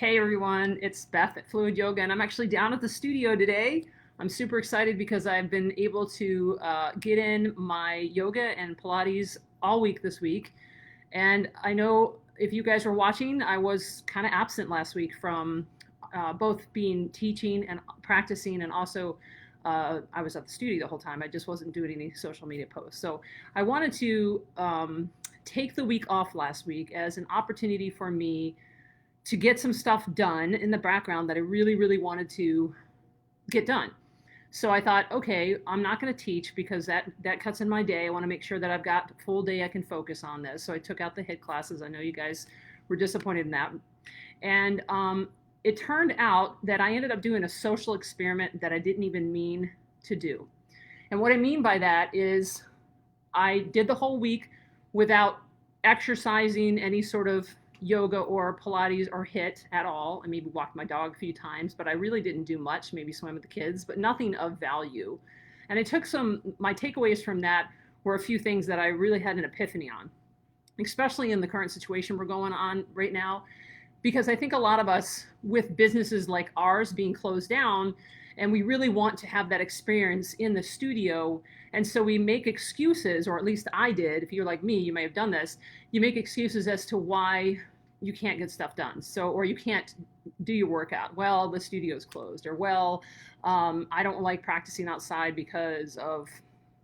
Hey everyone, it's Beth at Fluid Yoga, and I'm actually down at the studio today. I'm super excited because I've been able to get in my yoga and Pilates all week this week. And I know if you guys were watching, I was kind of absent last week from both being teaching and practicing, and also I was at the studio the whole time. I just wasn't doing any social media posts. So I wanted to take the week off last week as an opportunity for me to get some stuff done in the background that I really, really wanted to get done. So I thought, okay, I'm not going to teach because that cuts in my day. I want to make sure that I've got a full day I can focus on this. So I took out the HIIT classes. I know you guys were disappointed in that. And it turned out that I ended up doing a social experiment that I didn't even mean to do. And what I mean by that is I did the whole week without exercising any sort of yoga or Pilates or HIIT at all. I maybe walked my dog a few times, but I really didn't do much, maybe swim with the kids, but nothing of value. And I took my takeaways from that were a few things that I really had an epiphany on, especially in the current situation we're going on right now. Because I think a lot of us with businesses like ours being closed down, and we really want to have that experience in the studio. And so we make excuses, or at least I did. If you're like me, you may have done this. You make excuses as to why you can't get stuff done. So, or you can't do your workout. Well, the studio's closed, or well, I don't like practicing outside because of,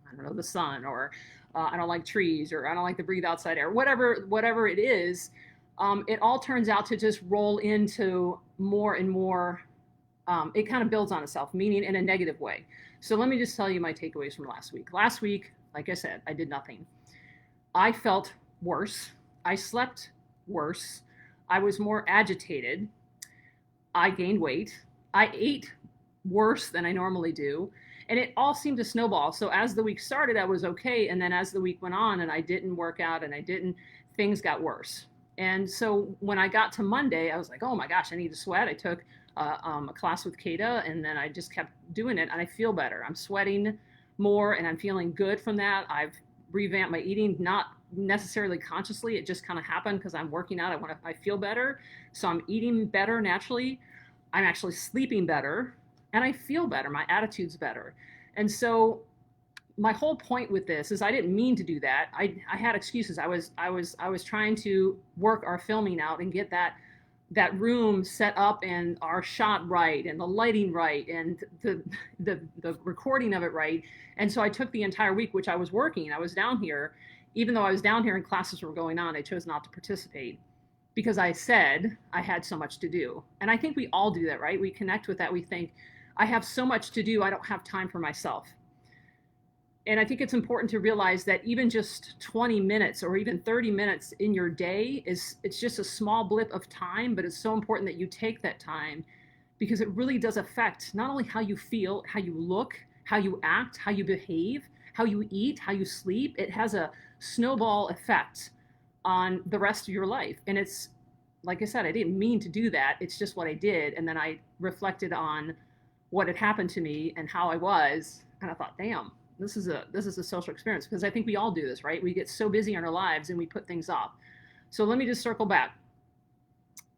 I don't know, the sun, or I don't like trees, or I don't like to breathe outside air. Whatever it is, it all turns out to just roll into more and more. It kind of builds on itself, meaning in a negative way. So let me just tell you my takeaways from last week. Last week, like I said, I did nothing. I felt worse. I slept worse. I was more agitated. I gained weight. I ate worse than I normally do. And it all seemed to snowball. So as the week started, I was okay. And then as the week went on and I didn't work out and things got worse. And so when I got to Monday, I was like, oh my gosh, I need to sweat. I took a class with Kata, and then I just kept doing it, and I feel better. I'm sweating more, and I'm feeling good from that. I've revamped my eating, not necessarily consciously. It just kind of happened because I'm working out. I feel better, so I'm eating better naturally. I'm actually sleeping better, and I feel better. My attitude's better, and so my whole point with this is I didn't mean to do that. I had excuses. I was trying to work our filming out and get that room set up and our shot right and the lighting right and the recording of it right. And so I took the entire week, which I was working. I was down here. Even though I was down here and classes were going on, I chose not to participate because I said I had so much to do. And I think we all do that, right? We connect with that. We think, I have so much to do, I don't have time for myself. And I think it's important to realize that even just 20 minutes or even 30 minutes in your day it's just a small blip of time, but it's so important that you take that time because it really does affect not only how you feel, how you look, how you act, how you behave, how you eat, how you sleep. It has a snowball effect on the rest of your life. And it's, like I said, I didn't mean to do that. It's just what I did. And then I reflected on what had happened to me and how I was, and I thought, damn, this is a social experience, because I think we all do this, right? We get so busy in our lives and we put things off. So let me just circle back.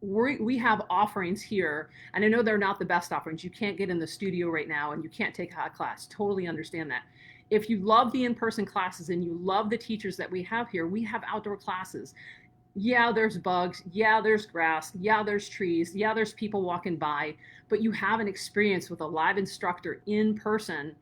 We have offerings here, and I know they're not the best offerings. You can't get in the studio right now and you can't take a hot class. Totally understand that. If you love the in-person classes and you love the teachers that we have here, we have outdoor classes. Yeah, there's bugs. Yeah, there's grass. Yeah, there's trees. Yeah, there's people walking by, but you have an experience with a live instructor in person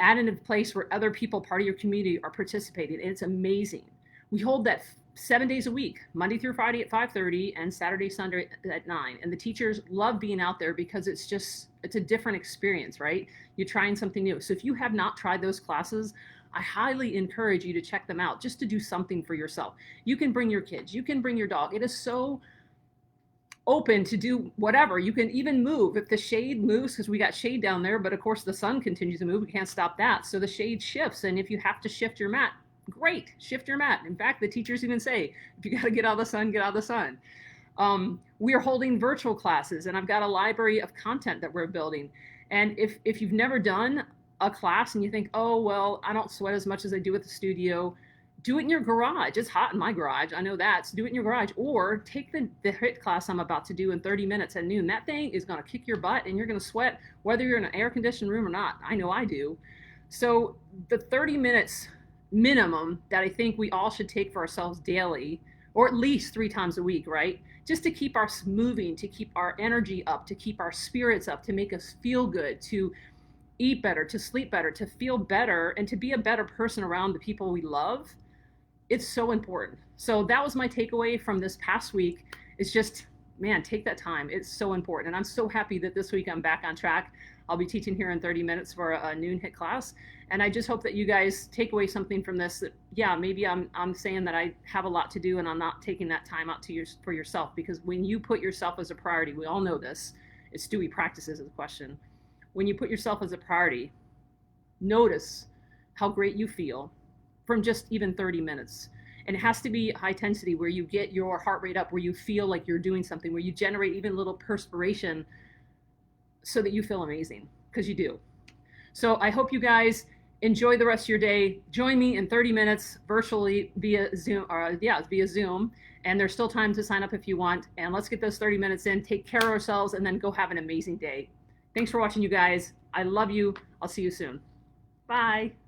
at a place where other people, part of your community, are participating. And it's amazing. We hold that 7 days a week, Monday through Friday at 5:30 and Saturday, Sunday at 9. And the teachers love being out there because it's a different experience, right? You're trying something new. So if you have not tried those classes, I highly encourage you to check them out just to do something for yourself. You can bring your kids, you can bring your dog. It is so open to do whatever. You can even move if the shade moves, because we got shade down there, but of course the sun continues to move. We can't stop that. So the shade shifts. And if you have to shift your mat, great, shift your mat. In fact, the teachers even say, if you got to get out of the sun, get out of the sun. We are holding virtual classes, and I've got a library of content that we're building. And if you've never done a class and you think, oh, well, I don't sweat as much as I do at the studio, do it in your garage. It's hot in my garage. I know that. So do it in your garage, or take the HIIT class I'm about to do in 30 minutes at noon. That thing is going to kick your butt and you're going to sweat whether you're in an air conditioned room or not. I know I do. So the 30 minutes minimum that I think we all should take for ourselves daily, or at least 3 times a week, right? Just to keep us moving, to keep our energy up, to keep our spirits up, to make us feel good, to eat better, to sleep better, to feel better, and to be a better person around the people we love. It's so important. So that was my takeaway from this past week. It's just, man, take that time. It's so important. And I'm so happy that this week I'm back on track. I'll be teaching here in 30 minutes for a noon HIIT class. And I just hope that you guys take away something from this, that, yeah, maybe I'm saying that I have a lot to do and I'm not taking that time out for yourself. Because when you put yourself as a priority, we all know this, it's do we practice is the question. When you put yourself as a priority, notice how great you feel from just even 30 minutes. And it has to be high intensity, where you get your heart rate up, where you feel like you're doing something, where you generate even a little perspiration so that you feel amazing, because you do. So I hope you guys enjoy the rest of your day. Join me in 30 minutes virtually via Zoom, via Zoom. And there's still time to sign up if you want. And let's get those 30 minutes in, take care of ourselves, and then go have an amazing day. Thanks for watching, you guys. I love you. I'll see you soon. Bye.